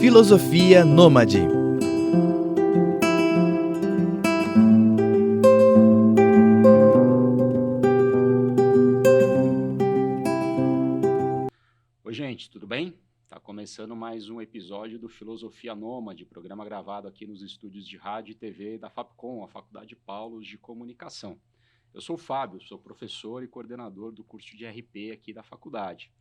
Filosofia Nômade. Oi, gente, tudo bem? Tá começando mais um episódio do Filosofia Nômade, programa gravado aqui nos estúdios de rádio e TV da FAPCOM, a Faculdade Paulos de Comunicação. Eu sou o Fábio, sou professor e coordenador do curso de RP aqui da faculdade.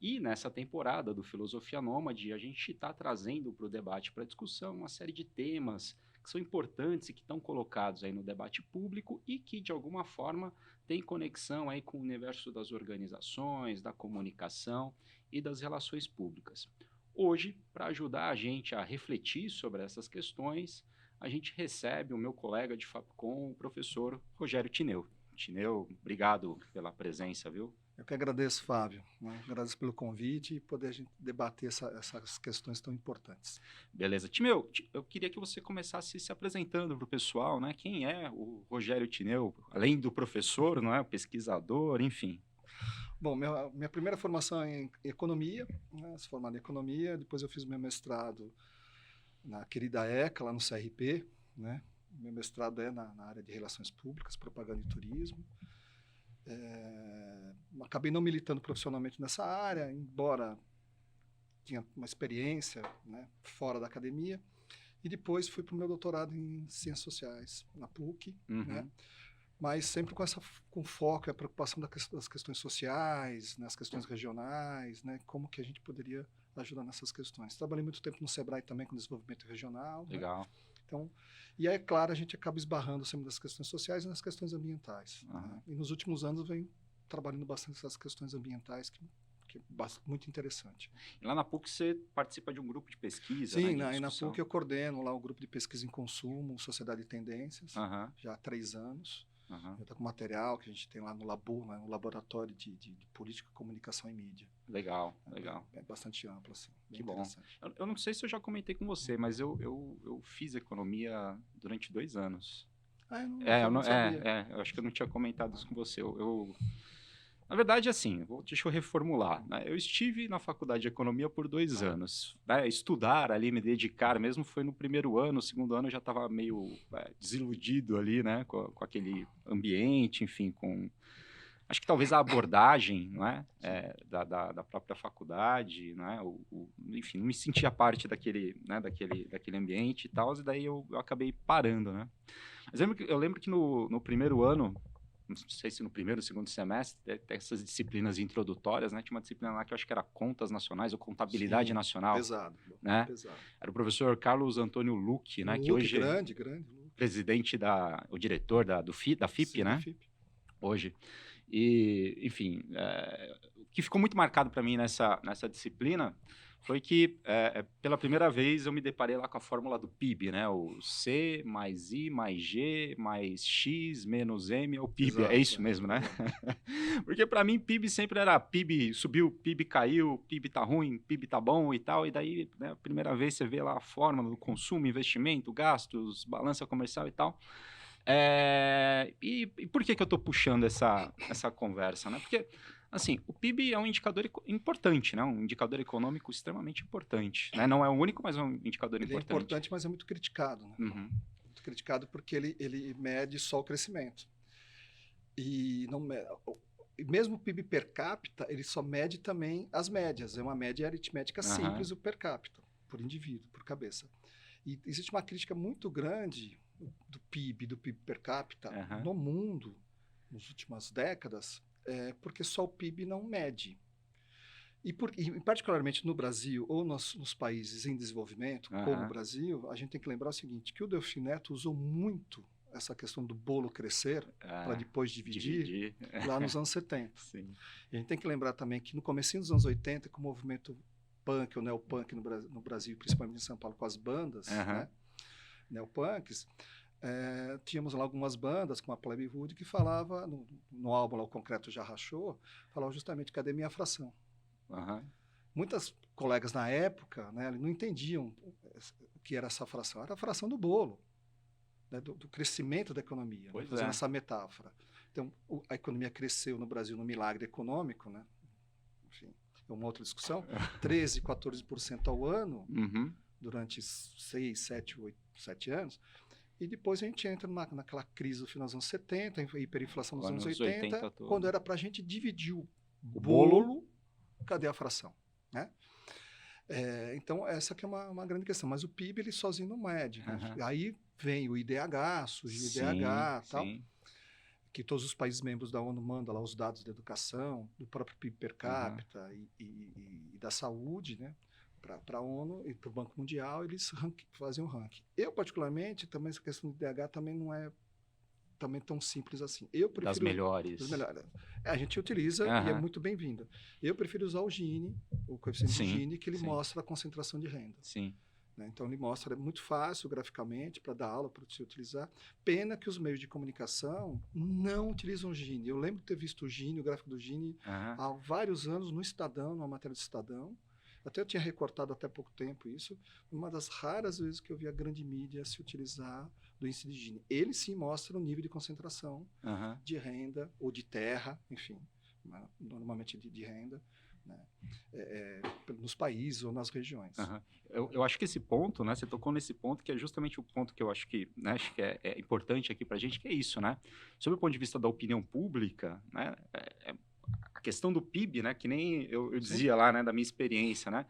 E nessa temporada do Filosofia Nômade, a gente está trazendo para o debate, para a discussão, uma série de temas que são importantes e que estão colocados aí no debate público e que, de alguma forma, têm conexão aí com o universo das organizações, da comunicação e das relações públicas. Hoje, para ajudar a gente a refletir sobre essas questões, a gente recebe o meu colega de FAPCOM, o professor Rogério Tineu. Tineu, obrigado pela presença, viu? Eu que agradeço, Fábio. Agradeço pelo convite e poder a gente debater essas questões tão importantes. Beleza. Tineu, eu queria que você começasse se apresentando para o pessoal, né? Quem é o Rogério Tineu, além do professor, não é? Pesquisador, enfim. Bom, minha primeira formação é em economia, né? Sou formado em economia, depois eu fiz meu mestrado na querida ECA, lá no CRP, né? Meu mestrado é na área de relações públicas, propaganda e turismo. Acabei não militando profissionalmente nessa área, embora tinha uma experiência, né, fora da academia, e depois fui para o meu doutorado em Ciências Sociais, na PUC, né, mas sempre com foco e a preocupação das questões sociais, nas questões regionais, né, como que a gente poderia ajudar nessas questões. Trabalhei muito tempo no Sebrae também com desenvolvimento regional. Legal. Né? Então, e aí, é claro, a gente acaba esbarrando sempre nas questões sociais e nas questões ambientais. Né? E nos últimos anos venho trabalhando bastante essas questões ambientais, que é muito interessante. E lá na PUC você participa de um grupo de pesquisa, Sim, né, na PUC eu coordeno lá o grupo de pesquisa em consumo, Sociedade de Tendências, já há 3 anos. Já está com material que a gente tem lá no Labo, né, no Laboratório de Política, Comunicação e Mídia. Legal, legal. É bastante amplo, assim. Que bom. Eu não sei se eu já comentei com você, mas eu fiz economia durante 2 anos. Eu não sabia. Eu acho que eu não tinha comentado isso com você. Na verdade, assim, deixa eu reformular. Né? Eu estive na faculdade de economia por 2 anos. Né? Estudar ali, me dedicar, mesmo foi no primeiro ano, no segundo ano eu já estava meio desiludido ali, né? Com aquele ambiente, enfim, acho que talvez a abordagem, não é? Da própria faculdade, não é? Enfim, não me sentia parte daquele ambiente e tal, e daí eu acabei parando, né? Mas eu lembro que no primeiro ano, não sei se no primeiro ou segundo semestre, tem essas disciplinas introdutórias, né? Tinha uma disciplina lá que eu acho que era Contas Nacionais ou Contabilidade Nacional. Pesado. Né? Pesado. Era o professor Carlos Antônio Luque, né? Que hoje grande. Presidente o diretor da FIP, Sim, né? FIP. Hoje. E, enfim, o que ficou muito marcado para mim nessa disciplina foi que, pela primeira vez, eu me deparei lá com a fórmula do PIB, né? O C mais I mais G mais X menos M é o PIB. Exato, é isso mesmo, né? Porque, para mim, PIB sempre era PIB subiu, PIB caiu, PIB tá ruim, PIB tá bom e tal. E daí, né, a primeira vez você vê lá a fórmula do consumo, investimento, gastos, balança comercial e tal. E por que eu estou puxando essa conversa, né? Porque, assim, o PIB é um indicador importante, né? Um indicador econômico extremamente importante. Né? Não é o único, mas é um indicador importante. Ele é importante, mas é muito criticado. Né? Muito criticado porque ele mede só o crescimento. E mesmo o PIB per capita, ele só mede também as médias. É uma média aritmética simples, o per capita, por indivíduo, por cabeça. E existe uma crítica muito grande do PIB per capita no mundo, nas últimas décadas, porque só o PIB não mede. E particularmente no Brasil ou nos países em desenvolvimento, como o Brasil, a gente tem que lembrar o seguinte, que o Delfim Neto usou muito essa questão do bolo crescer para depois dividir lá nos anos 70. Sim. E a gente tem que lembrar também que no comecinho dos anos 80, com o movimento punk, o neopunk no Brasil, principalmente em São Paulo, com as bandas, né? Neopunks, tínhamos lá algumas bandas, como a Plebe Hood, que falava, no álbum lá, O Concreto Já Rachou, falava justamente, cadê minha fração? Muitas colegas na época, né, não entendiam o que era essa fração. Era a fração do bolo, né, do crescimento da economia, né, fazendo essa metáfora. Então, a economia cresceu no Brasil no milagre econômico, né? Enfim, é uma outra discussão, 13%, 14% ao ano, durante 6, 7, 8, 7 anos, e depois a gente entra naquela crise do final dos anos 70, hiperinflação dos anos 80, quando era para a gente dividir o bolo, cadê a fração? Né? Então, essa que é uma grande questão. Mas o PIB, ele sozinho não mede. Né? Aí vem o IDH, surge o IDH e tal, que todos os países membros da ONU mandam lá os dados da educação, do próprio PIB per capita e da saúde, né? Para a ONU e para o Banco Mundial, eles fazem um ranking. Eu, particularmente, também essa questão do IDH também não é também tão simples assim. Eu prefiro... Das melhores. A gente utiliza e é muito bem-vinda. Eu prefiro usar o Gini, o coeficiente de Gini, que ele mostra a concentração de renda. Sim. Né? Então, ele mostra, é muito fácil graficamente para dar aula, para você utilizar. Pena que os meios de comunicação não utilizam o Gini. Eu lembro de ter visto o Gini, o gráfico do Gini, há vários anos no Estadão, numa matéria do Estadão. Até eu tinha recortado até pouco tempo isso. Uma das raras vezes que eu vi a grande mídia se utilizar do índice de Gini. Ele sim mostra o nível de concentração de renda ou de terra, enfim, normalmente de renda, né? Nos países ou nas regiões. Eu acho que esse ponto, né, você tocou nesse ponto, que é justamente o ponto que eu acho que, né, é importante aqui para a gente, que é isso, né? Sob o ponto de vista da opinião pública, né, a questão do PIB, né, que nem eu dizia lá, né, da minha experiência, né,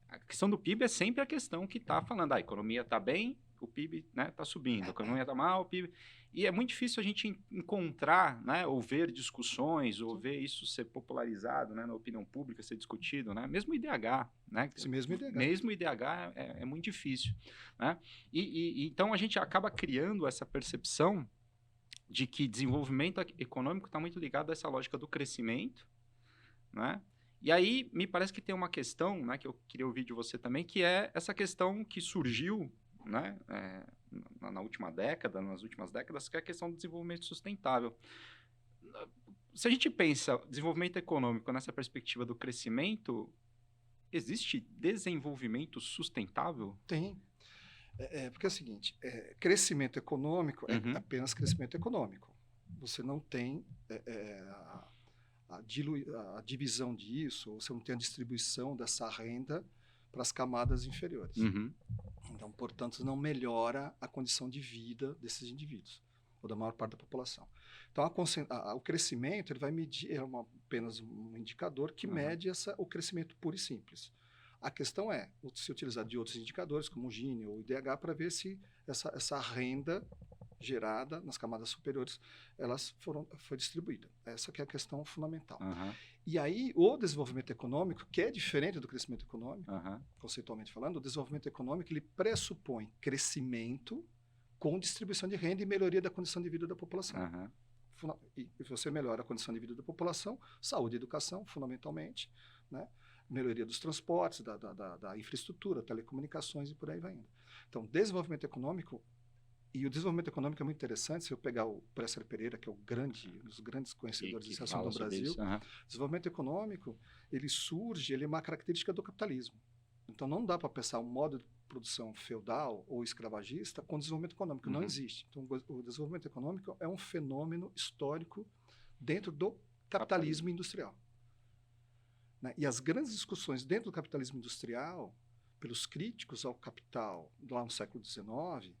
a questão do PIB é sempre a questão que está falando, a economia está bem, o PIB está subindo, a economia está mal, o PIB... E é muito difícil a gente encontrar, né, ou ver discussões, ou ver isso ser popularizado, né, na opinião pública, ser discutido, né, mesmo o IDH, né? Esse mesmo IDH. Mesmo o IDH é muito difícil, né? Então a gente acaba criando essa percepção de que desenvolvimento econômico está muito ligado a essa lógica do crescimento, né? E aí me parece que tem uma questão, né, que eu queria ouvir de você também, que é essa questão que surgiu, né, nas últimas décadas, que é a questão do desenvolvimento sustentável. Se a gente pensa desenvolvimento econômico nessa perspectiva do crescimento, existe desenvolvimento sustentável? Tem. Porque é o seguinte, crescimento econômico é apenas crescimento econômico. Você não tem a divisão disso, você não tem a distribuição dessa renda para as camadas inferiores. Então, portanto, não melhora a condição de vida desses indivíduos, ou da maior parte da população. Então, o crescimento ele vai medir, apenas um indicador que mede o crescimento puro e simples. A questão é se utilizar de outros indicadores, como o Gini ou o IDH, para ver se essa renda gerada nas camadas superiores foi distribuída. Essa que é a questão fundamental. E aí, o desenvolvimento econômico, que é diferente do crescimento econômico, conceitualmente falando, o desenvolvimento econômico ele pressupõe crescimento com distribuição de renda e melhoria da condição de vida da população. E você melhora a condição de vida da população, saúde e educação, fundamentalmente, né? Melhoria dos transportes, da infraestrutura, telecomunicações e por aí vai indo. Então, desenvolvimento econômico, e o desenvolvimento econômico é muito interessante, se eu pegar o Presser Pereira, que é um dos grandes conhecedores desse assunto no Brasil, desenvolvimento econômico, ele é uma característica do capitalismo. Então, não dá para pensar um modo de produção feudal ou escravagista com desenvolvimento econômico, não existe. Então, o desenvolvimento econômico é um fenômeno histórico dentro do capitalismo industrial. Né? E as grandes discussões dentro do capitalismo industrial, pelos críticos ao capital lá no século XIX,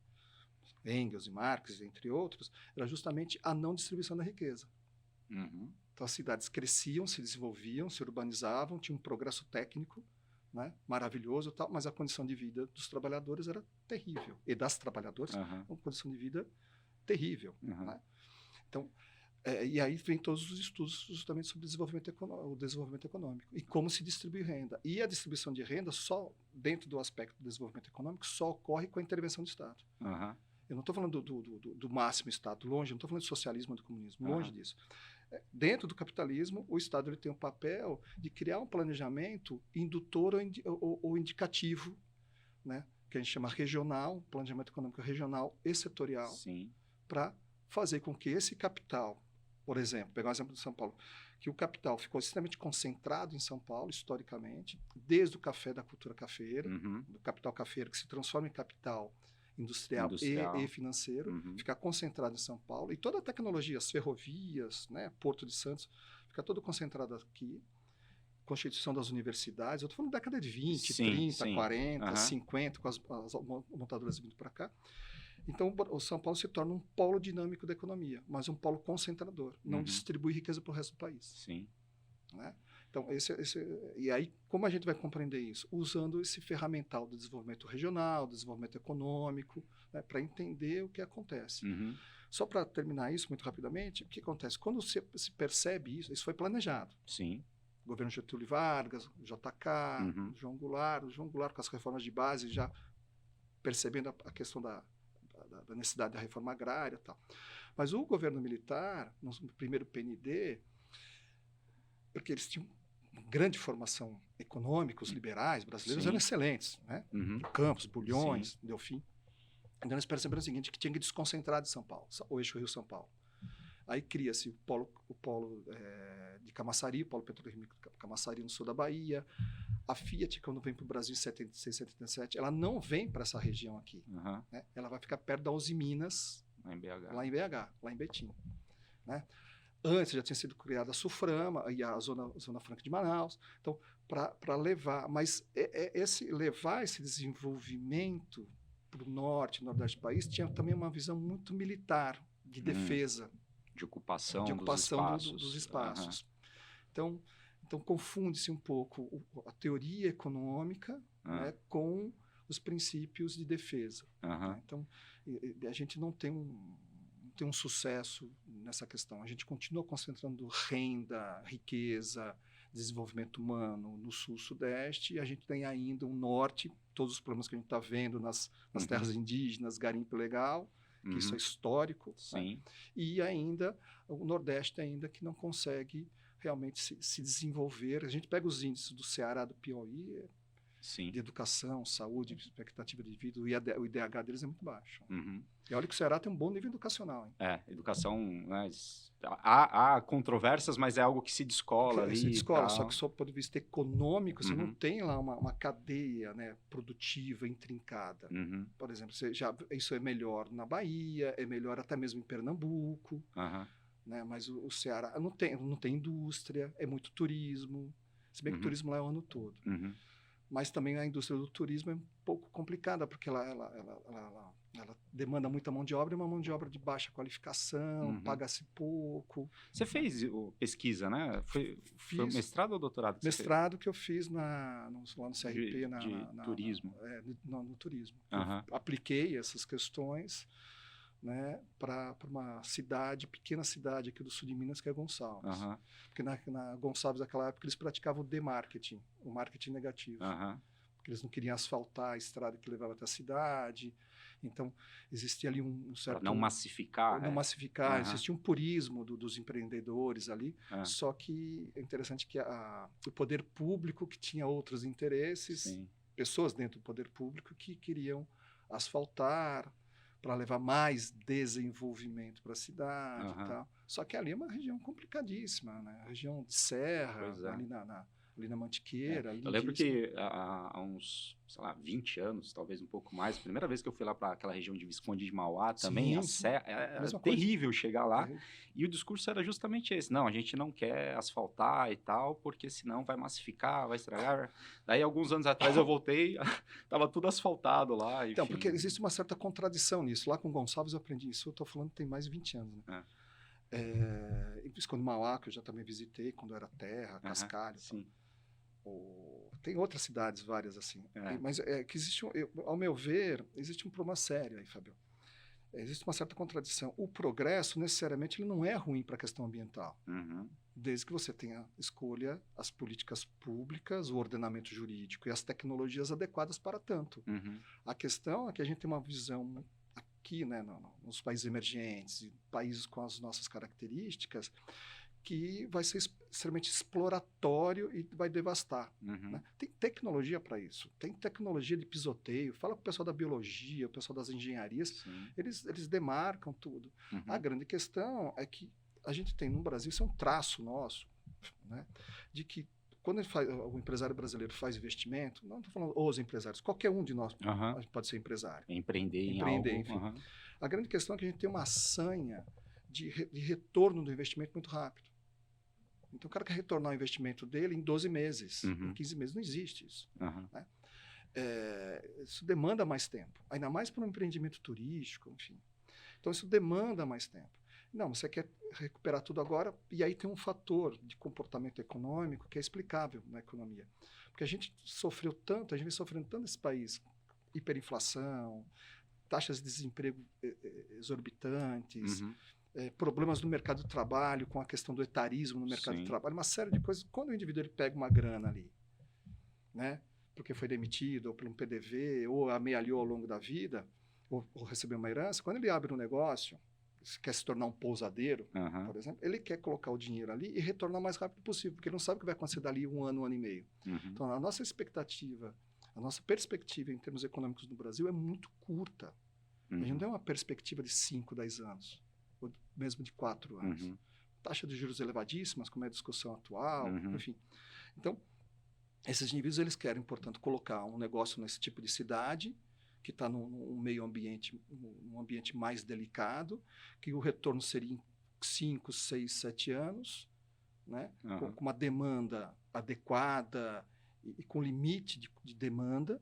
Engels e Marx, entre outros, era justamente a não distribuição da riqueza. Então, as cidades cresciam, se desenvolviam, se urbanizavam, tinha um progresso técnico, né, maravilhoso, tal, mas a condição de vida dos trabalhadores era terrível. E das trabalhadoras, uma condição de vida terrível. Né? Então, e aí vem todos os estudos justamente sobre o desenvolvimento econômico e como se distribui renda. E a distribuição de renda, só dentro do aspecto do desenvolvimento econômico, só ocorre com a intervenção do Estado. Eu não estou falando do máximo Estado, longe, não estou falando de socialismo ou do comunismo, longe disso. Dentro do capitalismo, o Estado ele tem um papel de criar um planejamento indutor ou indicativo, né, que a gente chama regional, planejamento econômico regional e setorial, para fazer com que esse capital, por exemplo, pegar um exemplo de São Paulo, que o capital ficou extremamente concentrado em São Paulo, historicamente, desde o café da cultura cafeeira, do capital cafeeiro, que se transforma em capital industrial. E financeiro, ficar concentrado em São Paulo, e toda a tecnologia, as ferrovias, né, Porto de Santos, fica todo concentrado aqui, constituição das universidades, eu estou falando da década de 20, Sim, 30, sim. 40, 50, com as montadoras vindo para cá. Então, o São Paulo se torna um polo dinâmico da economia, mas um polo concentrador, não distribui riqueza para o resto do país. Sim. Né? Então, e aí, como a gente vai compreender isso? Usando esse ferramental do desenvolvimento regional, do desenvolvimento econômico, né, para entender o que acontece. Só para terminar isso muito rapidamente, o que acontece? Quando se percebe isso foi planejado. Sim. O governo Getúlio Vargas, o JK, João Goulart com as reformas de base já percebendo a questão da necessidade da reforma agrária e tal. Mas o governo militar, no primeiro PND, porque eles tinham uma grande formação econômica, os liberais brasileiros eram excelentes, né? Campos, Bulhões, Delfim. Então eles perceberam o seguinte, que tinha que desconcentrar de São Paulo, o eixo Rio-São Paulo. Aí cria-se o polo de Camaçari, o polo petroquímico de Camaçari, no sul da Bahia. A Fiat, quando vem para o Brasil em 76, 77, ela não vem para essa região aqui. Né? Ela vai ficar perto da Uzi Minas, lá em BH, lá em Betim. Né? Antes já tinha sido criada a Suframa e a Zona Franca de Manaus. Então, para levar... Mas levar esse desenvolvimento para o norte e nordeste do país tinha também uma visão muito militar, de defesa. De ocupação dos espaços. Então, confunde-se um pouco a teoria econômica, né, com os princípios de defesa. Né? Então, a gente não tem um sucesso nessa questão. A gente continua concentrando renda, riqueza, desenvolvimento humano no sul-sudeste, e a gente tem ainda um norte, todos os problemas que a gente está vendo nas terras indígenas, garimpo ilegal, que isso é histórico. Sim. Né? E ainda o Nordeste ainda que não consegue realmente se desenvolver. A gente pega os índices do Ceará, do Piauí, de educação, saúde, expectativa de vida, o IDH deles é muito baixo. E olha que o Ceará tem um bom nível educacional. Hein? Educação... Há controvérsias, mas é algo que se descola ali. Se descola, só que, sob o ponto de vista econômico, você não tem lá uma cadeia, né, produtiva, intrincada. Por exemplo, isso é melhor na Bahia, é melhor até mesmo em Pernambuco, né, mas o Ceará não tem indústria, é muito turismo, se bem que o turismo lá é o ano todo. Mas também a indústria do turismo é um pouco complicada, porque ela demanda muita mão de obra, e uma mão de obra de baixa qualificação, paga-se pouco. Você fez pesquisa, né? Foi mestrado ou doutorado? Mestrado que eu fiz lá no CRP. De turismo. No turismo. Eu apliquei essas questões, né, para uma pequena cidade aqui do sul de Minas, que é Gonçalves. Porque na Gonçalves, naquela época, eles praticavam o demarketing, o marketing negativo. Porque eles não queriam asfaltar a estrada que levava até a cidade. Então, existia ali um certo... Para não massificar. Existia um purismo dos empreendedores ali. Só que é interessante que o poder público, que tinha outros interesses, pessoas dentro do poder público que queriam asfaltar, para levar mais desenvolvimento para a cidade e tal. Só que ali é uma região complicadíssima, né? Região de serra, ali na Mantiqueira. Eu lembro que há uns, 20 anos, talvez um pouco mais, a primeira vez que eu fui lá para aquela região de Visconde de Mauá também, a serra, era terrível chegar lá. E o discurso era justamente esse: não, a gente não quer asfaltar e tal, porque senão vai massificar, vai estragar. Daí, alguns anos atrás, eu voltei, estava tudo asfaltado lá. Enfim. Então, porque existe uma certa contradição nisso. Lá com Gonçalves eu aprendi isso, eu estou falando que tem mais de 20 anos. Né? Em Visconde de Mauá, que eu já também visitei, quando era terra, Cascalho. Tem outras cidades, várias assim. Mas que existe, ao meu ver, existe um problema sério aí, Fábio. Existe uma certa contradição. O progresso, necessariamente, ele não é ruim para a questão ambiental. Desde que você tenha escolha as políticas públicas, o ordenamento jurídico e as tecnologias adequadas para tanto. A questão é que a gente tem uma visão aqui, né, nos países emergentes, países com as nossas características, que vai ser extremamente exploratório e vai devastar. Né? Tem tecnologia para isso, tem tecnologia de pisoteio. Fala com o pessoal da biologia, o pessoal das engenharias, eles demarcam tudo. A grande questão é que a gente tem no Brasil, isso é um traço nosso, né, de que quando o empresário brasileiro faz investimento, não estou falando os empresários, qualquer um de nós pode ser empresário. Empreender em algo. Enfim. A grande questão é que a gente tem uma sanha de retorno do investimento muito rápido. Então, o cara quer retornar o investimento dele em 12 meses, em 15 meses. Não existe isso. Né? Isso demanda mais tempo, ainda mais para um empreendimento turístico, enfim. Então, isso demanda mais tempo. Não, você quer recuperar tudo agora, e aí tem um fator de comportamento econômico que é explicável na economia. Porque a gente sofreu tanto, a gente vem sofrendo tanto nesse país, hiperinflação, taxas de desemprego exorbitantes, problemas no mercado do trabalho, com a questão do etarismo no mercado do trabalho, uma série de coisas. Quando o indivíduo ele pega uma grana ali, né, porque foi demitido, ou por um PDV, ou amealhou ao longo da vida, ou recebeu uma herança, quando ele abre um negócio, quer se tornar um pousadeiro, por exemplo, ele quer colocar o dinheiro ali e retornar o mais rápido possível, porque ele não sabe o que vai acontecer dali um ano e meio. Então, a nossa expectativa, a nossa perspectiva em termos econômicos no Brasil é muito curta. A gente não tem uma perspectiva de 5, 10 anos, ou mesmo de 4 anos. Taxa de juros elevadíssimas, como é a discussão atual, enfim. Então, esses indivíduos, eles querem, portanto, colocar um negócio nesse tipo de cidade, que está num meio ambiente, um ambiente mais delicado, que o retorno seria em 5, 6, 7 anos, né? Com uma demanda adequada e com limite de demanda.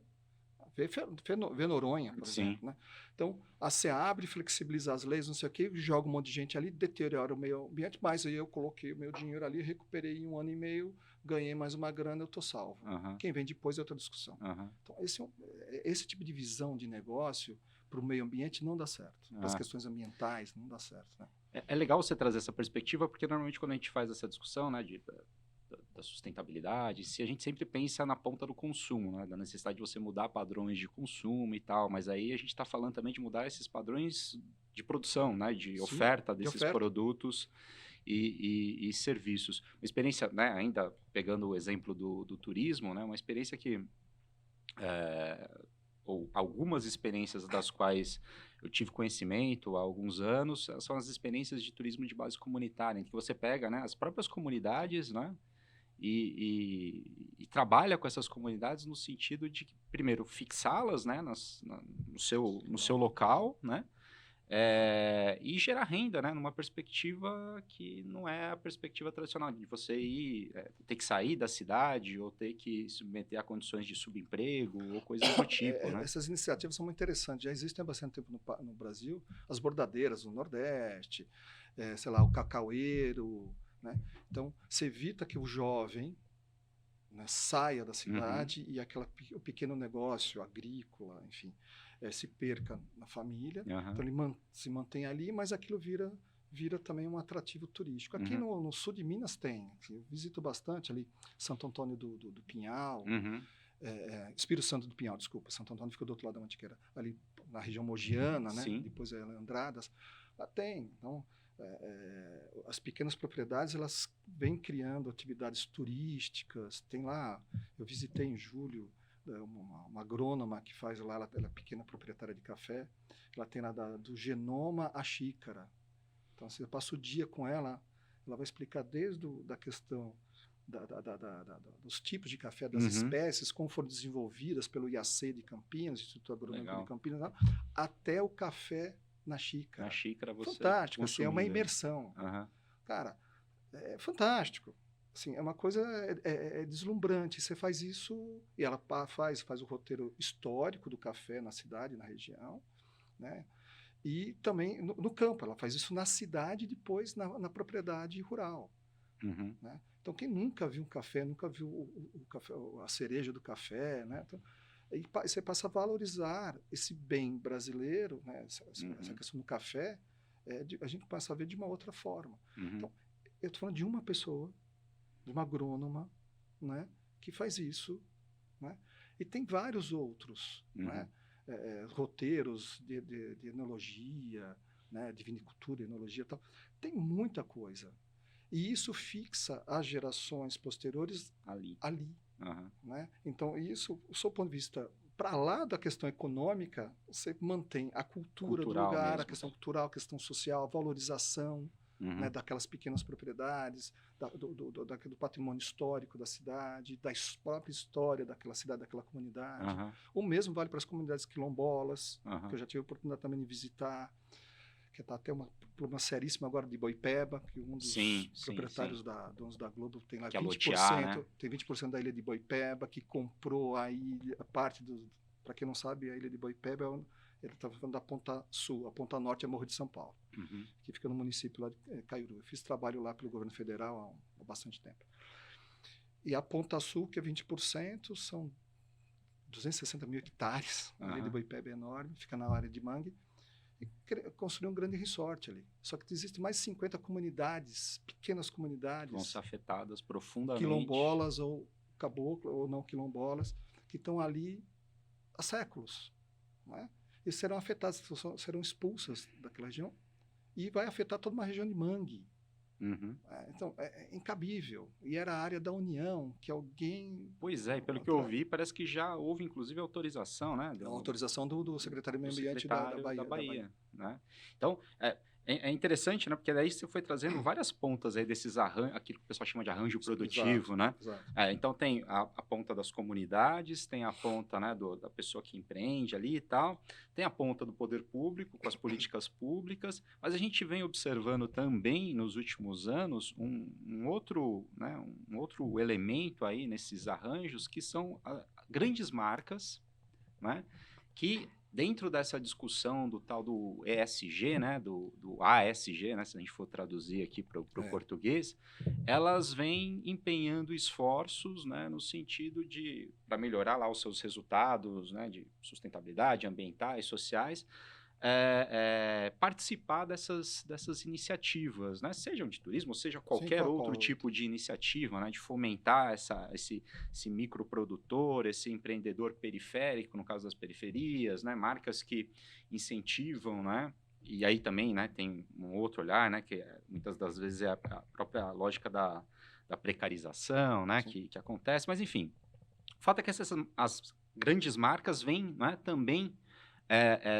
Vê Noronha, por exemplo. Né? Então, a SEA abre, flexibiliza as leis, não sei o quê, joga um monte de gente ali, deteriora o meio ambiente, mas aí eu coloquei o meu dinheiro ali, recuperei em 1 ano e meio, ganhei mais uma grana, eu estou salvo. Quem vem depois é outra discussão. Então, esse tipo de visão de negócio para o meio ambiente não dá certo. Para as questões ambientais, não dá certo. Né? É legal você trazer essa perspectiva, porque normalmente quando a gente faz essa discussão, né, da sustentabilidade, se a gente sempre pensa na ponta do consumo, né, da necessidade de você mudar padrões de consumo e tal, mas aí a gente está falando também de mudar esses padrões de produção, né, de oferta desses produtos e serviços. Uma experiência, né, ainda pegando o exemplo do turismo, né, uma experiência que, ou algumas experiências das quais eu tive conhecimento há alguns anos, são as experiências de turismo de base comunitária, em que você pega, né, as próprias comunidades, né, e trabalha com essas comunidades no sentido de, primeiro, fixá-las, né, no seu local, né, e gerar renda, né, numa perspectiva que não é a perspectiva tradicional, de você ter que sair da cidade ou ter que se submeter a condições de subemprego ou coisas do tipo. Né? Essas iniciativas são muito interessantes, já existem há bastante tempo no Brasil, as bordadeiras do Nordeste, sei lá, o cacaueiro, né? Então, você evita que o jovem, né, saia da cidade e o pequeno negócio agrícola, enfim, se perca na família. Então, ele se mantém ali, mas aquilo vira também um atrativo turístico. Aqui no sul de Minas tem, eu visito bastante ali, Santo Antônio do Pinhal, Espírito Santo do Pinhal, desculpa, Santo Antônio fica do outro lado da Mantiqueira, ali na região mogiana, né? Depois Andradas, lá tem. Então, as pequenas propriedades, elas vêm criando atividades turísticas. Tem lá, eu visitei em julho uma agrônoma que faz lá, ela é pequena proprietária de café, ela tem lá do genoma à xícara. Então, você passa o dia com ela vai explicar desde da questão dos tipos de café, das espécies, como foram desenvolvidas pelo IAC de Campinas, Instituto Agronômico de Campinas, até o café na xícara. Na xícara você fantástico, assim, é uma imersão. Cara, é fantástico. Assim, é uma coisa deslumbrante. Você faz isso, e ela faz o roteiro histórico do café na cidade, na região, né? E também no campo. Ela faz isso na cidade e depois na propriedade rural. Né? Então, quem nunca viu um café, nunca viu o café, a cereja do café, né? Então, e você passa a valorizar esse bem brasileiro, né? Essa questão do café, a gente passa a ver de uma outra forma. Então, eu estou falando de uma pessoa, de uma agrônoma, né? Que faz isso, né? E tem vários outros, né? Roteiros de enologia, né? De vinicultura, enologia e tal. Tem muita coisa. E isso fixa as gerações posteriores ali. Né? Então, isso, do seu ponto de vista, para lá da questão econômica, você mantém a cultura do lugar, mesmo. A questão cultural, a questão social, a valorização, né, daquelas pequenas propriedades, do patrimônio histórico da cidade, da própria história daquela cidade, daquela comunidade. O mesmo vale para as comunidades quilombolas, que eu já tive a oportunidade também de visitar. que está até um problema seríssimo agora de Boipeba, que um dos proprietários donos da Globo tem lá que 20%, lotear, né? tem 20% da ilha de Boipeba, que comprou a ilha, a parte do, para quem não sabe, a ilha de Boipeba ele estava falando da ponta sul, a ponta norte é Morro de São Paulo, que fica no município lá de Caiuru. Eu fiz trabalho lá pelo governo federal há bastante tempo. E a ponta sul, que é 20%, são 260 mil hectares, a ilha de Boipeba é enorme, fica na área de mangue, e construiu um grande resort ali. Só que existem mais de 50 comunidades, pequenas comunidades. Vão ser afetadas profundamente. Quilombolas ou caboclo, ou não quilombolas, que estão ali há séculos. Não é? E serão afetadas, serão expulsas daquela região e vai afetar toda uma região de mangue. Então, é incabível. E era a área da União, que alguém... Pois é, e pelo que eu vi, parece que já houve, inclusive, autorização, né? A autorização do secretário de Meio Ambiente da Bahia. Né? Então, é interessante, né? Porque daí você foi trazendo várias pontas aí desses arranjos, aquilo que o pessoal chama de arranjo produtivo, né? Exato. Então, tem a ponta das comunidades, tem a ponta, né, da pessoa que empreende ali e tal, tem a ponta do poder público, com as políticas públicas, mas a gente vem observando também, nos últimos anos, um outro elemento aí nesses arranjos, que são grandes marcas, né? Que dentro dessa discussão do tal do ESG, né, do ASG, né, se a gente for traduzir aqui para o português, elas vêm empenhando esforços, né, no sentido de, para melhorar lá os seus resultados, né, de sustentabilidade ambientais, sociais, participar dessas iniciativas, né? Sejam de turismo, ou seja qualquer outro tipo de iniciativa, né? De fomentar esse microprodutor, esse empreendedor periférico, no caso das periferias, né? Marcas que incentivam, né? E aí também, né, tem um outro olhar, né, que muitas das vezes é a própria lógica da precarização, né, que acontece, mas enfim, o fato é que as grandes marcas vêm, né, também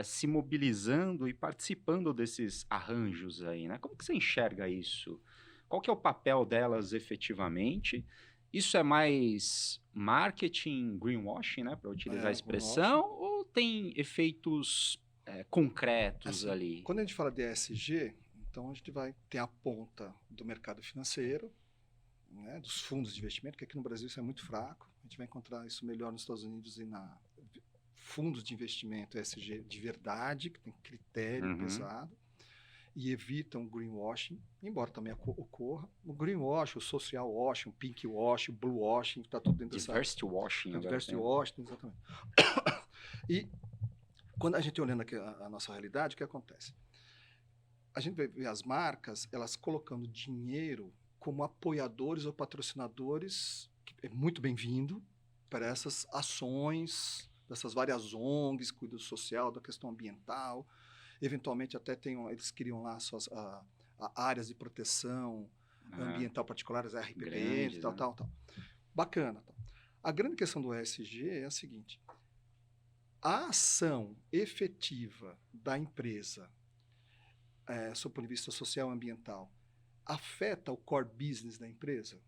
se mobilizando e participando desses arranjos aí, né? Como que você enxerga isso? Qual que é o papel delas efetivamente? Isso é mais marketing, greenwashing, né? Para utilizar a expressão, ou tem efeitos concretos assim, ali? Quando a gente fala de ESG, então a gente vai ter a ponta do mercado financeiro, né, dos fundos de investimento, que aqui no Brasil isso é muito fraco. A gente vai encontrar isso melhor nos Estados Unidos e fundos de investimento ESG de verdade, que tem critério pesado, e evitam o greenwashing, embora também ocorra. O greenwashing, o social washing, o pink washing, o blue washing, está tudo dentro dessa... Diversity washing. Diversity washing, exatamente. E quando a gente olhando aqui a nossa realidade, o que acontece? A gente vai ver as marcas, elas colocando dinheiro como apoiadores ou patrocinadores, que é muito bem-vindo para essas ações, dessas várias ONGs, cuidado social, da questão ambiental. Eventualmente até eles criam lá suas áreas de proteção ambiental particulares, RPPN, tal. Bacana. Tal. A grande questão do ESG é a seguinte: a ação efetiva da empresa, sob o ponto de vista social e ambiental, afeta o core business da empresa?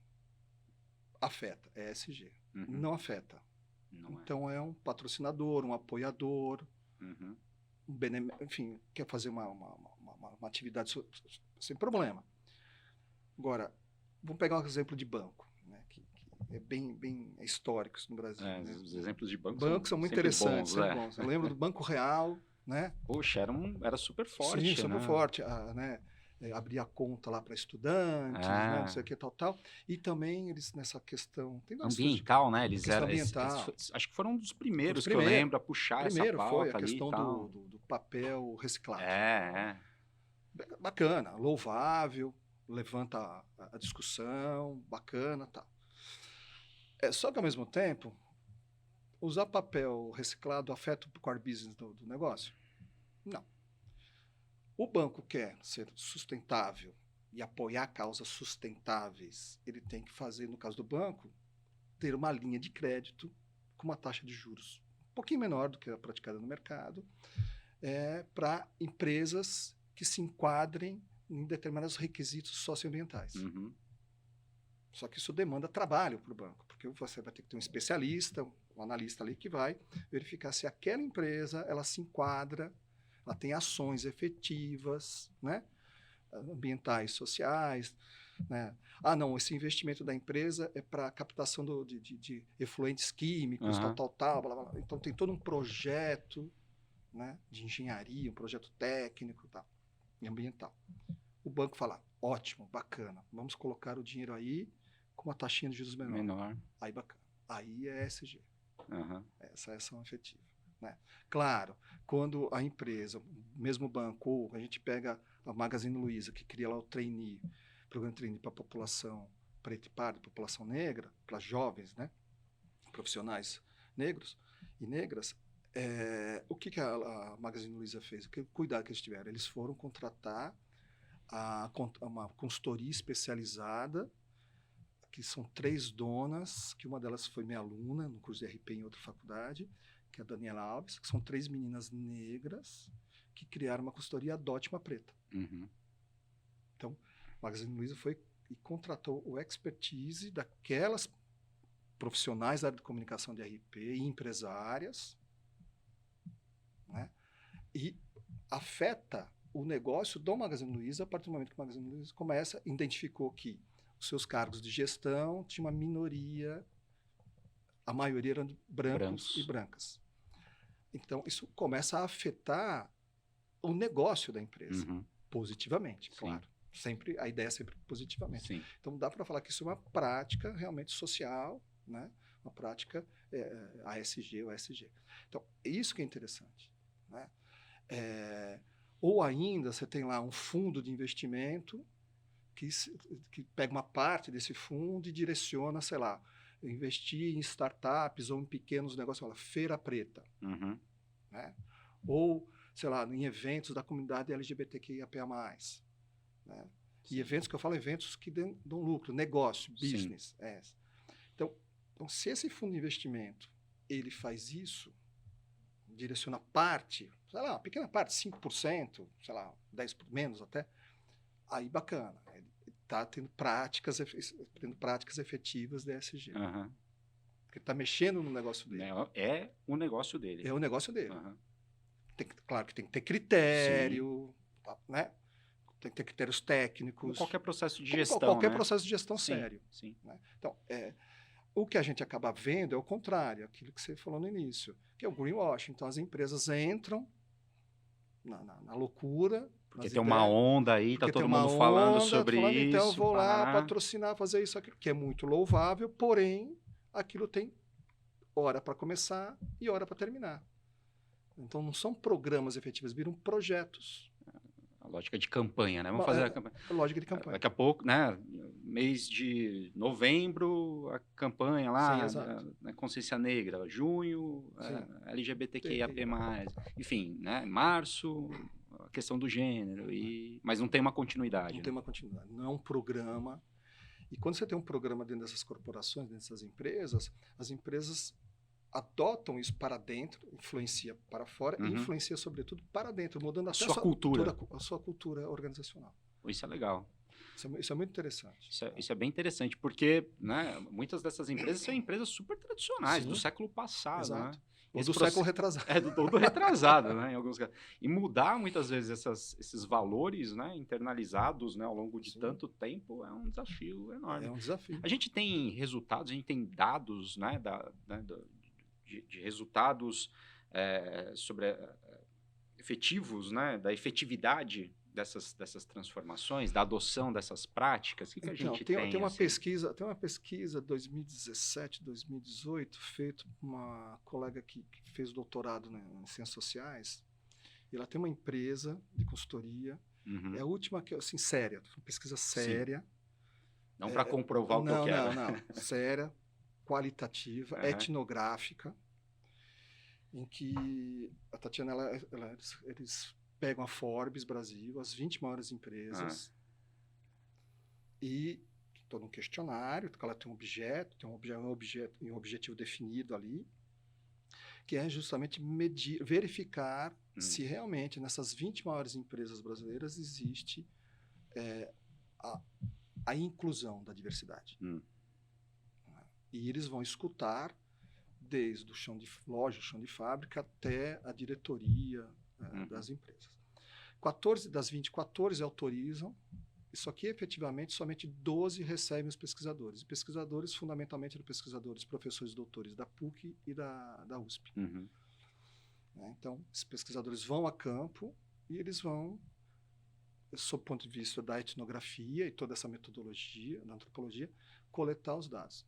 Afeta, é ESG. Não afeta. Então é um patrocinador, um apoiador, enfim, quer fazer uma atividade sem problema. Agora, vamos pegar um exemplo de banco, né, que é bem histórico no Brasil. Né? Os exemplos de bancos são muito interessantes, bons. Eu lembro do Banco Real, né? Poxa, era super forte. Sim, super forte, né? Abrir a conta lá para estudantes, né, não sei o que, tal. E também eles, nessa questão... ambiental, né? Eles eram... ambiental. Acho que foram um dos primeiros que eu lembro a puxar essa pauta. Primeiro foi a questão do papel reciclado. Bacana, louvável, levanta a discussão, bacana, tal. Só que, ao mesmo tempo, usar papel reciclado afeta o core business do negócio? Não. O banco quer ser sustentável e apoiar causas sustentáveis. Ele tem que fazer, no caso do banco, ter uma linha de crédito com uma taxa de juros um pouquinho menor do que a praticada no mercado, para empresas que se enquadrem em determinados requisitos socioambientais. Só que isso demanda trabalho para o banco, porque você vai ter que ter um especialista, um analista ali que vai verificar se aquela empresa ela se enquadra ela tem ações efetivas, né? Ambientais, sociais, né? Ah, não, esse investimento da empresa é para captação de efluentes químicos, tal, blá, blá, blá. Então tem todo um projeto, né, de engenharia, um projeto técnico, tal, e ambiental. O banco fala, ótimo, bacana, vamos colocar o dinheiro aí com uma taxinha de juros menor. Aí bacana. Aí é ESG. Essa é a ação efetiva. Né? Claro, quando a empresa, mesmo o banco, ou a gente pega a Magazine Luiza, que cria lá o programa trainee para a população preta e parda, população negra, para jovens, né? Profissionais negros e negras, o que a Magazine Luiza fez? Que cuidado que eles tiveram? Eles foram contratar uma consultoria especializada, que são 3 donas, que uma delas foi minha aluna no curso de RP em outra faculdade, que é a Daniela Alves, que são 3 meninas negras que criaram uma consultoria Adote uma Preta. Então, a Magazine Luiza foi e contratou o expertise daquelas profissionais da área de comunicação de RP e empresárias, né? E afeta o negócio do Magazine Luiza a partir do momento que o Magazine Luiza identificou que os seus cargos de gestão tinha uma minoria, a maioria eram brancos e brancas. Então, isso começa a afetar o negócio da empresa, positivamente, claro. Sempre, a ideia é sempre positivamente. Sim. Então, dá para falar que isso é uma prática realmente social, né? Uma prática ASG ou ESG. Então, isso que é interessante, né? Ou ainda, você tem lá um fundo de investimento que pega uma parte desse fundo e direciona, sei lá, investir em startups ou em pequenos negócios, fala Feira Preta. Né? Ou, sei lá, em eventos da comunidade LGBTQIAP+. Né? E eventos que eu falo, eventos que dão lucro, negócio, business. Então, se esse fundo de investimento ele faz isso, direciona parte, sei lá, uma pequena parte, 5%, sei lá, 10% menos até, aí bacana. Ele está tendo práticas efetivas da ESG. Porque está mexendo no negócio dele. É o negócio dele. É o negócio dele. Claro que tem que ter critério, né? Tem que ter critérios técnicos. Como qualquer processo de gestão, qualquer processo de gestão sério. Sim. Né? Então, o que a gente acaba vendo é o contrário, aquilo que você falou no início, que é o greenwashing. Então, as empresas entram na loucura. Porque tem uma onda aí, está todo mundo falando sobre isso. Então, eu vou lá patrocinar, fazer isso, aquilo, que é muito louvável, porém, aquilo tem hora para começar e hora para terminar. Então, não são programas efetivos, viram projetos. A lógica de campanha, né? Vamos fazer a campanha. A lógica de campanha. Daqui a pouco, né? Mês de novembro, a campanha lá, na Consciência Negra. Junho, LGBTQIAP+. Enfim, né? Março, a questão do gênero. Mas não tem uma continuidade. Não tem uma continuidade. Não é um programa. E quando você tem um programa dentro dessas corporações, dentro dessas empresas, as empresas adotam isso para dentro, influencia para fora e influencia, sobretudo, para dentro, mudando até a sua cultura organizacional. Isso é legal. Isso é muito interessante. Isso é bem interessante, porque, né, muitas dessas empresas são empresas super tradicionais, do século passado. Exato. Né? Ou do século retrasado. Do retrasado, né, em alguns casos. E mudar, muitas vezes, esses valores, né, internalizados, né, ao longo de tanto tempo é um desafio enorme. É um desafio. A gente tem resultados, a gente tem dados, né, de resultados efetivos, né, da efetividade dessas transformações, da adoção dessas práticas. O que a gente tem? Tem uma pesquisa 2017, 2018, feita por uma colega que fez doutorado em Ciências Sociais, e ela tem uma empresa de consultoria, é a última, assim, séria, uma pesquisa séria. Não para comprovar o que eu quero. Não. Séria, qualitativa, etnográfica, em que a Tatiana, eles pegam a Forbes Brasil, as 20 maiores empresas, e todo um questionário, que ela tem um objeto, um objetivo definido ali, que é justamente verificar se realmente nessas 20 maiores empresas brasileiras existe a inclusão da diversidade. E eles vão escutar desde o chão de loja, o chão de fábrica, até a diretoria, das empresas. 14 das 20, 14 autorizam. Isso aqui, efetivamente, somente 12 recebem os pesquisadores. E pesquisadores, fundamentalmente, eram pesquisadores, professores, doutores da PUC e da USP. Então, esses pesquisadores vão a campo e eles vão, sob o ponto de vista da etnografia e toda essa metodologia da antropologia, coletar os dados.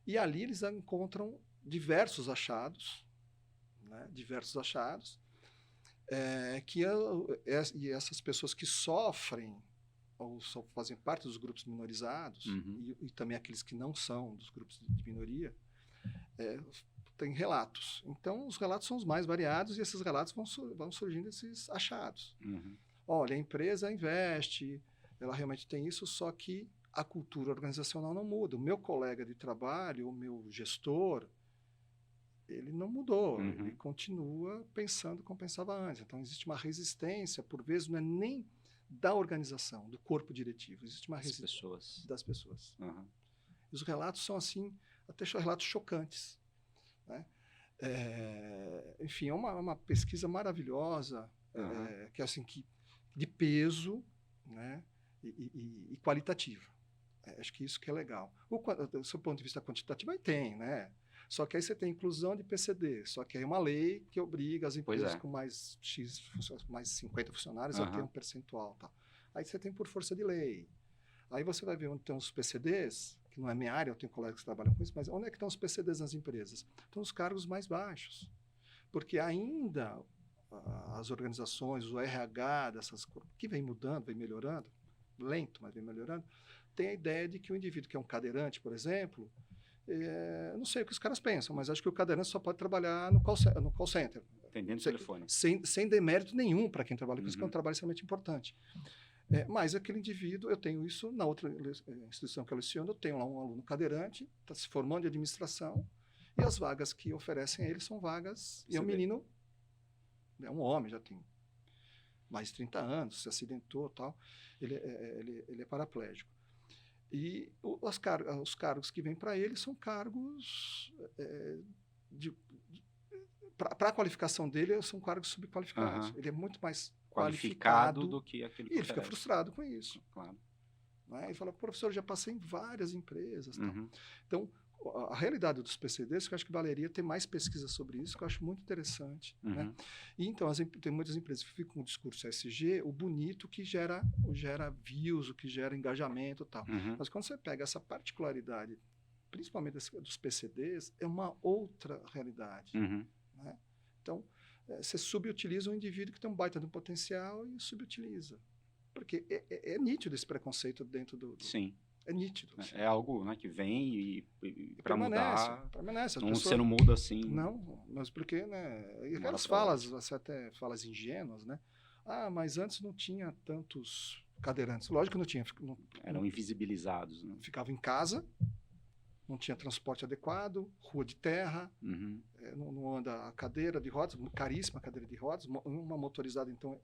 E ali eles encontram diversos achados, e essas pessoas que sofrem ou fazem parte dos grupos minorizados, e também aqueles que não são dos grupos de minoria, têm relatos. Então, os relatos são os mais variados e esses relatos vão surgindo esses achados. Olha, a empresa investe, ela realmente tem isso, só que a cultura organizacional não muda. O meu colega de trabalho, o meu gestor, ele não mudou, ele continua pensando como pensava antes. Então, existe uma resistência, por vezes, não é nem da organização, do corpo diretivo. Existe uma resistência das pessoas. E os relatos são, assim, até relatos chocantes. Né? Enfim, é uma pesquisa maravilhosa, que é assim, de peso, né? e qualitativa. Acho que isso que é legal. Do seu ponto de vista quantitativo, aí tem, né? Só que aí você tem inclusão de PCD, só que aí é uma lei que obriga as empresas com mais X, mais 50 funcionários a ter um percentual. Tá? Aí você tem por força de lei. Aí você vai ver onde tem os PCDs, que não é minha área, eu tenho colegas que trabalham com isso, mas onde é que estão os PCDs nas empresas? Estão os cargos mais baixos. Porque ainda as organizações, o RH, que vem mudando, vem melhorando, lento, mas vem melhorando, tem a ideia de que o indivíduo que é um cadeirante, por exemplo, não sei o que os caras pensam, mas acho que o cadeirante só pode trabalhar no call center. Atendendo o telefone. Sem demérito nenhum para quem trabalha com isso, que é um trabalho extremamente importante. Mas aquele indivíduo, eu tenho isso na outra instituição que eu leciono, eu tenho lá um aluno cadeirante, está se formando de administração, e as vagas que oferecem a ele são vagas... E é um menino, é um homem, já tem mais de 30 anos, se acidentou e tal, ele é paraplégico. E os cargos que vêm para ele são cargos para a qualificação dele, são cargos subqualificados. Ele é muito mais qualificado do que aquele que e ele fica frustrado com isso. Claro. Né? Ele fala, professor, já passei em várias empresas. Tal. Então, a realidade dos PCDs, que eu acho que valeria ter mais pesquisa sobre isso, que eu acho muito interessante. Né? E então, tem muitas empresas que ficam com o discurso ESG, o bonito que gera views, o que gera engajamento e tal. Mas quando você pega essa particularidade, principalmente dos PCDs, é uma outra realidade. Né? Então, você subutiliza um indivíduo que tem um baita de um potencial e subutiliza. Porque é nítido esse preconceito dentro do... Sim. É nítido. Assim. É algo, né, que vem e para mudar. Permanece. Você não muda assim. Não, mas porque, né? E aquelas falas, até falas ingênuas, né? Mas antes não tinha tantos cadeirantes. Lógico que não tinha. Eram invisibilizados. Né? Ficavam em casa, não tinha transporte adequado, rua de terra, não anda a cadeira de rodas, caríssima a cadeira de rodas, uma motorizada, então,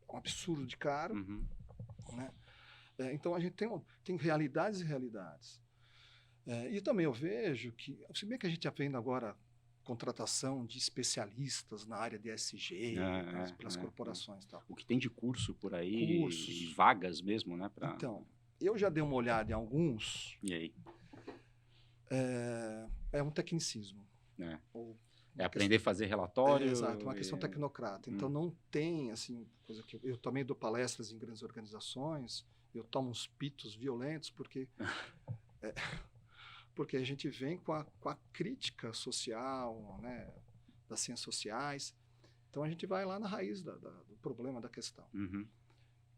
é um absurdo de caro, né? Então, a gente tem realidades e realidades. E também eu vejo que, se bem que a gente está vendo agora contratação de especialistas na área de ESG, pelas corporações e tal. O que tem de curso por aí, e vagas mesmo, né? Então, eu já dei uma olhada em alguns. E aí? É um tecnicismo. Aprender a fazer relatório. Exato, uma questão tecnocrata. Então, não tem, assim, coisa que... Eu também dou palestras em grandes organizações, eu tomo uns pitos violentos, porque a gente vem com a crítica social, né, das ciências sociais. Então, a gente vai lá na raiz do problema, da questão.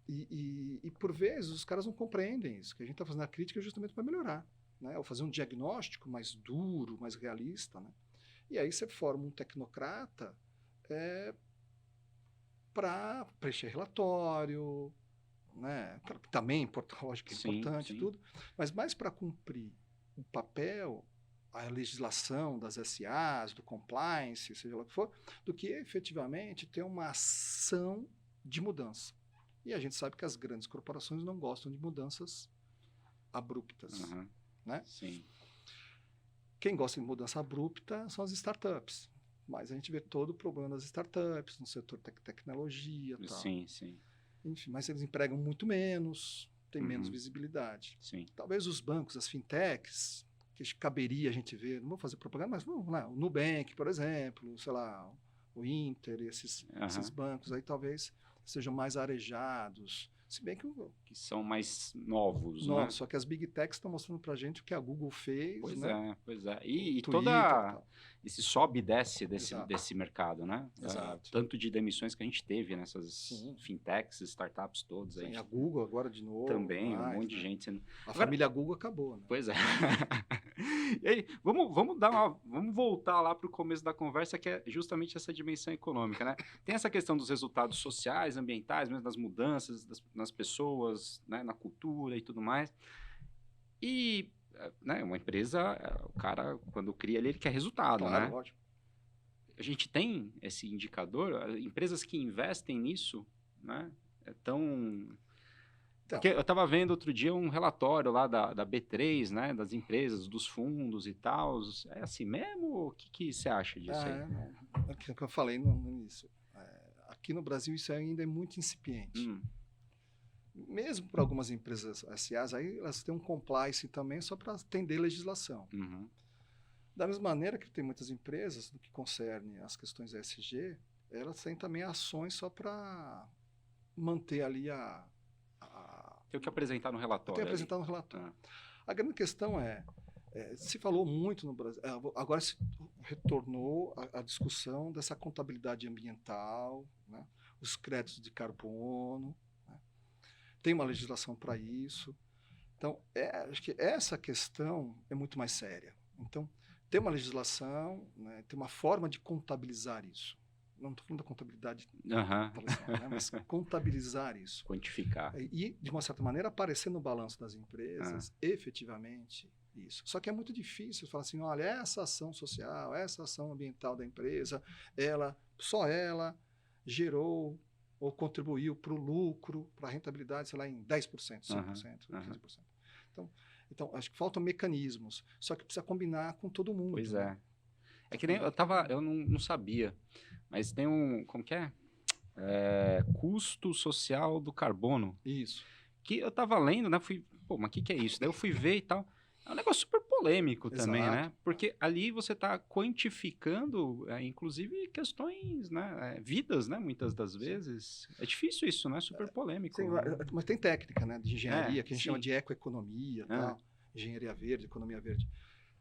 E, por vezes, os caras não compreendem isso, que a gente está fazendo a crítica justamente para melhorar, né, ou fazer um diagnóstico mais duro, mais realista, né? E aí você forma um tecnocrata para preencher relatório, né? Também, lógico que é importante, tudo, mas mais para cumprir o papel, a legislação das SAs, do compliance, seja lá o que for, do que efetivamente ter uma ação de mudança. E a gente sabe que as grandes corporações não gostam de mudanças abruptas. Né? Sim. Quem gosta de mudança abrupta são as startups. Mas a gente vê todo o problema das startups, no setor tecnologia e tal. Sim, sim. Enfim, mas eles empregam muito menos, tem menos visibilidade. Sim. Talvez os bancos, as fintechs, que caberia a gente ver, não vou fazer propaganda, mas vamos lá, o Nubank, por exemplo, sei lá, o Inter, esses bancos aí talvez sejam mais arejados. Se bem que são mais novos, né? Só que as Big Techs estão mostrando pra gente o que a Google fez, pois né? Pois é. E Twitter, esse sobe e desce desse mercado, né? Exato. Tanto de demissões que a gente teve nessas fintechs, startups todas. Sim, a Google agora de novo. Também, um monte de gente sendo... A família Google acabou, né? Pois é. E aí, vamos voltar lá para o começo da conversa, que é justamente essa dimensão econômica, né? Tem essa questão dos resultados sociais, ambientais, mesmo das mudanças nas pessoas, né, na cultura e tudo mais. E, né, uma empresa, o cara, quando cria ali, ele quer resultado, claro, né? Lógico. A gente tem esse indicador, empresas que investem nisso, né, Porque eu estava vendo outro dia um relatório lá da B3, né, das empresas, dos fundos e tal. É assim mesmo? O que você acha disso aí? É o que eu falei no início. Aqui no Brasil isso ainda é muito incipiente. Mesmo para algumas empresas SAs, aí elas têm um compliance também só para atender legislação. Da mesma maneira que tem muitas empresas, no que concerne as questões ESG, elas têm também ações só para manter ali Tem o que apresentar no relatório. Tem que apresentar no relatório. A grande questão se falou muito no Brasil, agora se retornou a discussão dessa contabilidade ambiental, né? Os créditos de carbono, né? Tem uma legislação para isso. Então, acho que essa questão é muito mais séria. Então, tem uma legislação, né? Tem uma forma de contabilizar isso. Não estou falando da contabilidade, né? Mas contabilizar isso. Quantificar. E, de uma certa maneira, aparecer no balanço das empresas, efetivamente, isso. Só que é muito difícil falar assim, olha, essa ação social, essa ação ambiental da empresa, só ela gerou ou contribuiu para o lucro, para a rentabilidade, sei lá, em 10%, 5%, 15%. Então, acho que faltam mecanismos, só que precisa combinar com todo mundo. Pois né? É que nem eu não sabia, mas tem como que é? Custo social do carbono. Isso. Que eu tava lendo, né? Mas o que é isso? Daí eu fui ver e tal. É um negócio super polêmico também, né? Porque ali você está quantificando, inclusive, questões, né? Vidas, né? Muitas das vezes. Sim. É difícil isso, né? Super polêmico. Sim, mas tem técnica, né? De engenharia, que a gente chama de ecoeconomia, tal, engenharia verde, economia verde.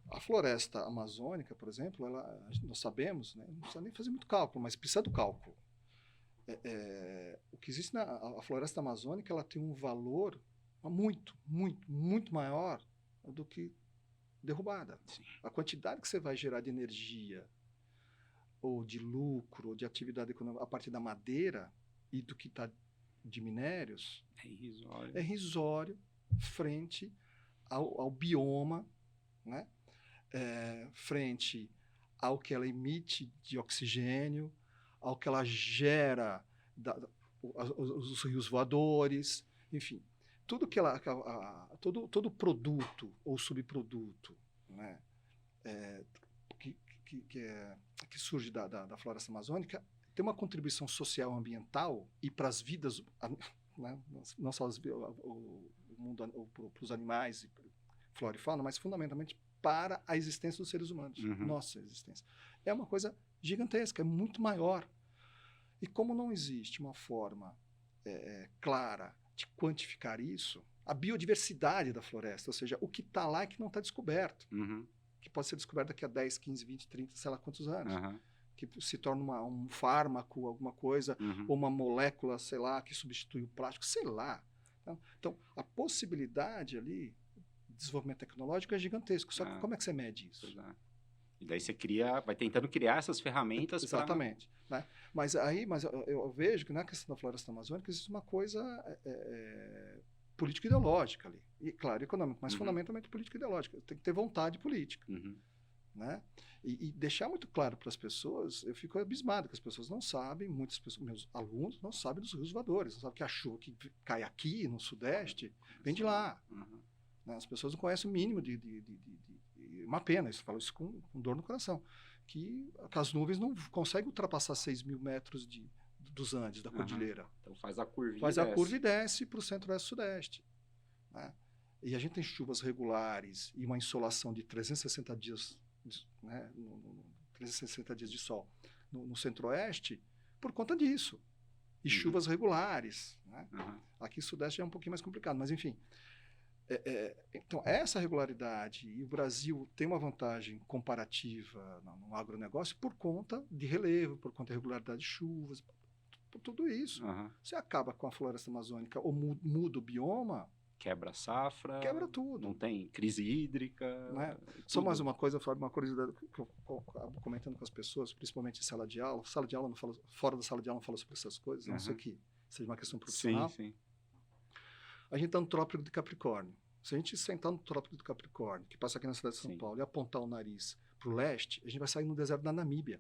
A floresta amazônica, por exemplo, nós sabemos, né? Não precisa nem fazer muito cálculo, mas precisa do cálculo. O que existe a floresta amazônica, ela tem um valor muito, muito, muito maior do que derrubada. Sim. A quantidade que você vai gerar de energia ou de lucro, ou de atividade econômica a partir da madeira e do que está de minérios é irrisório frente ao bioma, né? Frente ao que ela emite de oxigênio, ao que ela gera os rios voadores, enfim, tudo que todo produto ou subproduto, né, que surge da floresta amazônica tem uma contribuição social ambiental e para as vidas, né, não só o mundo para os animais, flora e fauna, mas fundamentalmente para a existência dos seres humanos, nossa existência. É uma coisa gigantesca, é muito maior. E como não existe uma forma clara de quantificar isso, a biodiversidade da floresta, ou seja, o que está lá e que não está descoberto, que pode ser descoberto daqui a 10, 15, 20, 30, sei lá quantos anos, que se torna um fármaco, alguma coisa, ou uma molécula, sei lá, que substitui o plástico, sei lá. Então, a possibilidade ali de desenvolvimento tecnológico é gigantesco, só que como é que você mede isso? E daí você vai tentando criar essas ferramentas para... Exatamente. Né? Mas eu vejo que na questão da floresta amazônica existe uma coisa político-ideológica ali. E, claro, econômica, mas fundamentalmente político-ideológica. Tem que ter vontade política. Né? E deixar muito claro para as pessoas, eu fico abismado que as pessoas não sabem, muitas pessoas, meus alunos não sabem dos rios voadores, não sabem que a chuva que cai aqui no Sudeste vem de lá. Né? As pessoas não conhecem o mínimo uma pena, eu falo isso com dor no coração, que as nuvens não conseguem ultrapassar 6.000 metros dos Andes, da cordilheira. Então faz a curva e desce para o centro-oeste e sudeste. Né? E a gente tem chuvas regulares e uma insolação de 360 dias, né, 360 dias de sol no centro-oeste por conta disso. E chuvas regulares. Né? Aqui no sudeste é um pouquinho mais complicado, mas enfim. Então, essa regularidade, e o Brasil tem uma vantagem comparativa no agronegócio por conta de relevo, por conta de regularidade de chuvas, por tudo isso. Você acaba com a floresta amazônica ou muda o bioma, quebra a safra, quebra tudo. Não tem crise hídrica. Né? Só mais uma coisa, uma curiosidade que eu acabo comentando com as pessoas, principalmente em sala de aula. Não fala, fora da sala de aula não fala sobre essas coisas, a não ser que seja uma questão profissional. Sim. A gente está no Trópico de Capricórnio. Se a gente sentar no Trópico de Capricórnio, que passa aqui na cidade de São Paulo, e apontar o nariz para o leste, a gente vai sair no deserto da Namíbia.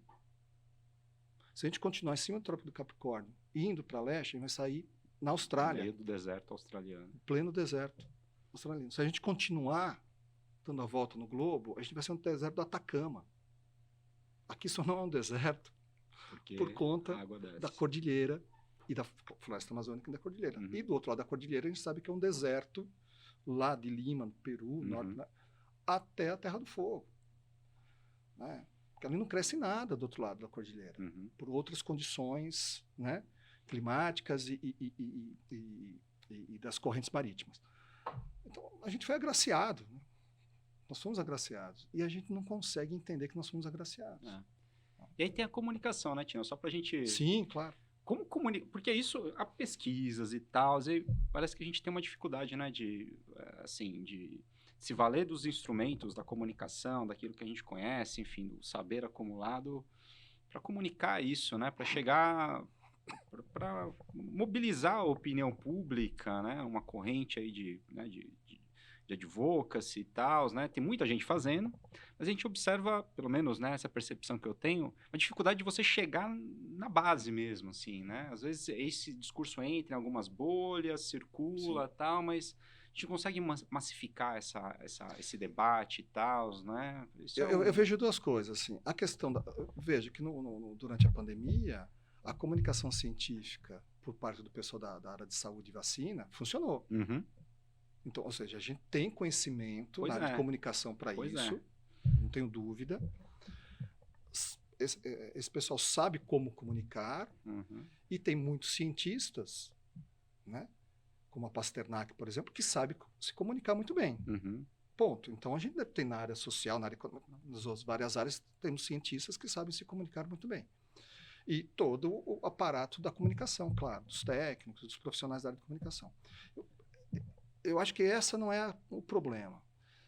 Se a gente continuar em cima do Trópico de Capricórnio, indo para leste, a gente vai sair na Austrália. No meio do deserto australiano. Pleno deserto australiano. Se a gente continuar dando a volta no globo, a gente vai ser no deserto do Atacama. Aqui só não é um deserto por conta da cordilheira e da floresta amazônica e da cordilheira. E do outro lado da cordilheira, a gente sabe que é um deserto lá de Lima, no Peru, norte, né, até a Terra do Fogo. Né? Porque ali não cresce nada do outro lado da cordilheira, por outras condições, né, climáticas e das correntes marítimas. Então, a gente foi agraciado. Né? Nós fomos agraciados. E a gente não consegue entender que nós fomos agraciados. E aí tem a comunicação, né, Tinho? Só para a gente... Sim, claro. Como comunicar? Porque isso, há pesquisas e tal, e parece que a gente tem uma dificuldade, né, de se valer dos instrumentos da comunicação, daquilo que a gente conhece, enfim, do saber acumulado, para comunicar isso, né, para chegar, para mobilizar a opinião pública, né, uma corrente aí de advocacy e tal, né? Tem muita gente fazendo, mas a gente observa, pelo menos, né, essa percepção que eu tenho, a dificuldade de você chegar na base mesmo, assim, né? Às vezes esse discurso entra em algumas bolhas, circula, tal, mas a gente consegue massificar esse debate e tal, né? Eu vejo duas coisas, assim. A questão veja que durante a pandemia, a comunicação científica por parte do pessoal da área de saúde e vacina funcionou. Então, ou seja, a gente tem conhecimento na área de comunicação para isso, não tenho dúvida. Esse pessoal sabe como comunicar e tem muitos cientistas, né, como a Pasternak, por exemplo, que sabe se comunicar muito bem. Ponto. Então, a gente tem na área social, nas várias áreas, temos cientistas que sabem se comunicar muito bem. E todo o aparato da comunicação, claro, dos técnicos, dos profissionais da área de comunicação. Eu acho que essa não é o problema.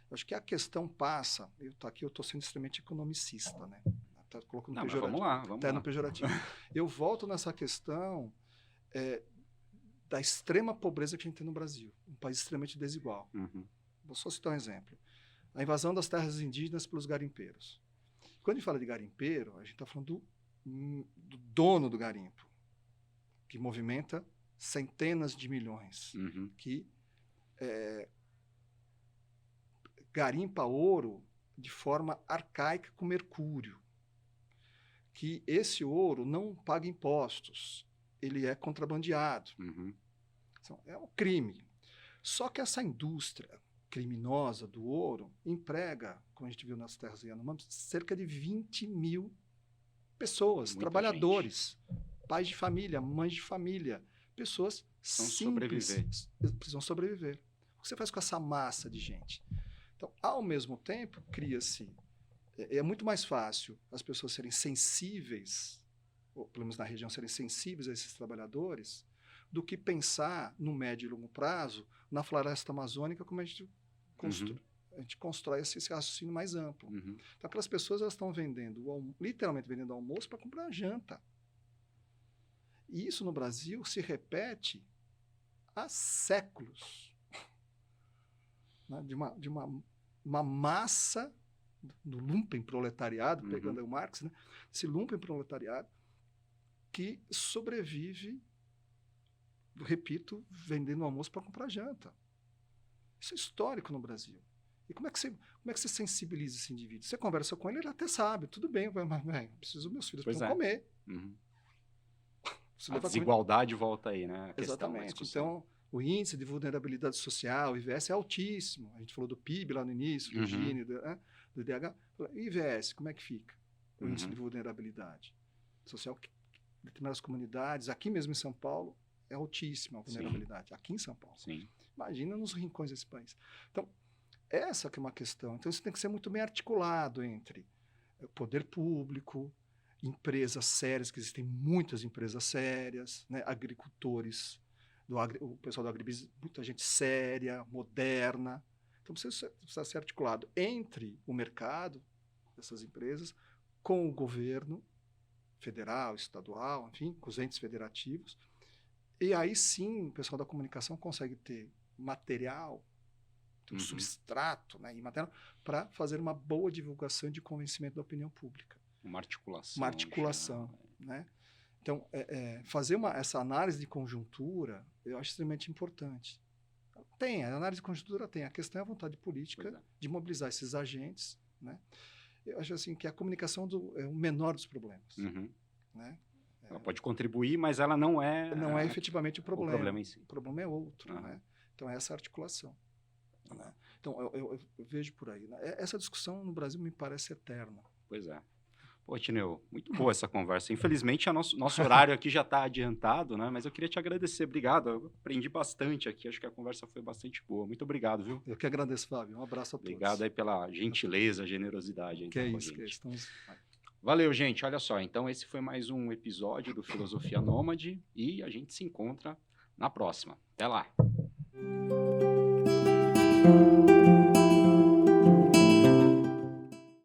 Eu acho que a questão passa... Aqui eu estou sendo extremamente economicista, né? Tá colocando no pejorativo. Vamos lá. No pejorativo. Eu volto nessa questão da extrema pobreza que a gente tem no Brasil. Um país extremamente desigual. Vou só citar um exemplo. A invasão das terras indígenas pelos garimpeiros. Quando a gente fala de garimpeiro, a gente está falando do dono do garimpo, que movimenta centenas de milhões, que garimpa ouro de forma arcaica com mercúrio, que esse ouro não paga impostos, ele é contrabandeado. Então, é um crime. Só que essa indústria criminosa do ouro emprega, como a gente viu nas terras Yanomami, cerca de 20 mil pessoas, muita trabalhadores, pais de família, mães de família, pessoas simples, precisam sobreviver. O que você faz com essa massa de gente? Então, ao mesmo tempo, cria-se... É muito mais fácil as pessoas serem sensíveis, ou pelo menos na região serem sensíveis a esses trabalhadores, do que pensar no médio e longo prazo na floresta amazônica, como a gente constrói esse raciocínio mais amplo. Então, aquelas pessoas elas estão literalmente vendendo almoço para comprar janta. E isso no Brasil se repete há séculos. Né? De uma massa do lumpenproletariado, pegando aí o Marx, né? Esse lumpenproletariado que sobrevive, repito, vendendo almoço para comprar janta. Isso é histórico no Brasil. E como é que você sensibiliza esse indivíduo? Você conversa com ele até sabe, tudo bem, mas preciso meus filhos precisam comer. Uhum. A desigualdade volta aí, né? Exatamente. Então, o índice de vulnerabilidade social, o IVS, é altíssimo. A gente falou do PIB lá no início, do Gini, do IDH. E IVS, como é que fica? O índice de vulnerabilidade social, em determinadas comunidades, aqui mesmo em São Paulo, é altíssima a vulnerabilidade. Sim. Aqui em São Paulo. Sim. Imagina nos rincões desse país. Então, essa que é uma questão. Então, isso tem que ser muito bem articulado entre poder público, empresas sérias, que existem muitas empresas sérias, né? Agricultores, o pessoal do agribusiness, muita gente séria, moderna. Então, precisa ser articulado entre o mercado, essas empresas, com o governo federal, estadual, enfim, com os entes federativos. E aí sim, o pessoal da comunicação consegue ter material, um substrato, né, imaterial, para fazer uma boa divulgação de convencimento da opinião pública. Uma articulação. Uma articulação, né? Então, fazer essa análise de conjuntura, eu acho extremamente importante. Tem, a análise de conjuntura tem. A questão é a vontade política de mobilizar esses agentes, né? Eu acho assim que a comunicação é o menor dos problemas. Né? Ela pode contribuir, mas ela não é... Não é efetivamente o problema. O problema em si. O problema é outro, né? Então, é essa articulação. Né? Então, eu vejo por aí. Né? Essa discussão no Brasil me parece eterna. Pois é. Pô, Tineu, muito boa essa conversa. Infelizmente, nosso horário aqui já está adiantado, né? Mas eu queria te agradecer. Obrigado. Eu aprendi bastante aqui. Acho que a conversa foi bastante boa. Muito obrigado, viu? Eu que agradeço, Fábio. Um abraço a todos. Obrigado aí pela gentileza, generosidade. Aí que é isso, que estamos... Valeu, gente. Olha só. Então, esse foi mais um episódio do Filosofia Nômade e a gente se encontra na próxima. Até lá.